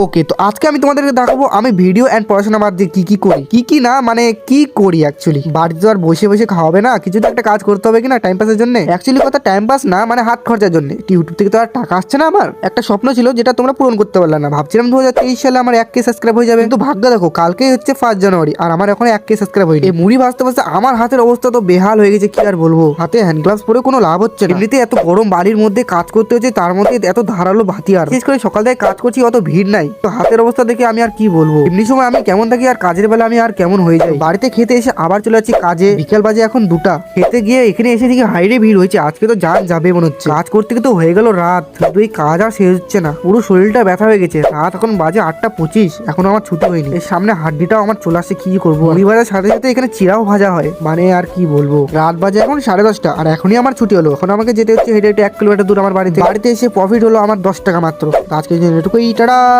ওকে, তো আজকে আমি তোমাদেরকে দেখাবো আমি ভিডিও এন্ড পড়াশোনা বাদ দিয়ে কি করি, কি না মানে কি করি অ্যাকচুয়ালি। বাড়িতে তো আর বসে বসে খাওয়াবে না, কিছু তো একটা কাজ করতে হবে কিনা টাইম পাসের জন্য। অ্যাকচুয়ালি কথা টাইম পাস না, মানে হাত খরচার জন্য। ইউটিউব থেকে তো আর টাকা আসছে না। আমার একটা স্বপ্ন ছিল যেটা তোমরা পূরণ করতে পারলে না। ভাবছিলাম 2023 সালে আমার 1K সাবস্ক্রাইব হয়ে যাবে, কিন্তু ভাগ্য দেখো কালকেই হচ্ছে 1 জানুয়ারি আর আমার এখন 1K সাবস্ক্রাইব হয়নি। এই মুড়ি ভাজতে ভাজতে আমার হাতের অবস্থা তো বেহাল হয়ে গেছে, কি আর বলবো। হাতে হ্যান্ড গ্লাভস পরে কোনো লাভ হচ্ছে না। এমনিতে এত গরম বাড়ির মধ্যে কাজ করতে হচ্ছে, তার মধ্যে এত ধারালো ভাতিয়ার। বিশেষ করে সকাল থেকে কাজ করছি, অত ভিড় নাই, তো হাতের অবস্থা দেখে আমি আর কি বলবো। এমনি সময় আমি কেমন থাকি আর কাজের বেলা আমি আর কেমন হয়ে যাই। বাড়িতে খেতে এসে আবার চলে যাচ্ছি কাজে। বিকেল বাজে এখন 2টা। খেতে গিয়ে এখানে এসে দেখি হাইরে ভিড় হয়েছে। আজকে তো যান যাবে মনে হচ্ছে। কাজ করতে তো হয়ে গেল রাত, কিন্তু এই কাজ আর শেষ হচ্ছে না। পুরো শরীরটা ব্যথা হয়ে গেছে। রাত এখন বাজে 8টা 25, এখনো আমার ছুটি হয়নি। এর সামনে হাড্ডিটাও আমার চলে আসছে, কি করবো। মুড়ি ভাজার সাথে সাথে এখানে চিড়াও ভাজা হয়, মানে আর কি বলবো। রাত বাজে এখন 10:30 আর এখনই আমার ছুটি হলো। এখন আমাকে যেতে হচ্ছে হেঁটে হেঁটে 1 কিলোমিটার দূর আমার বাড়িতে। বাড়িতে এসে প্রফিট হলো আমার 10 টাকা মাত্র। আজকের জন্য এটুকুই, টাটা।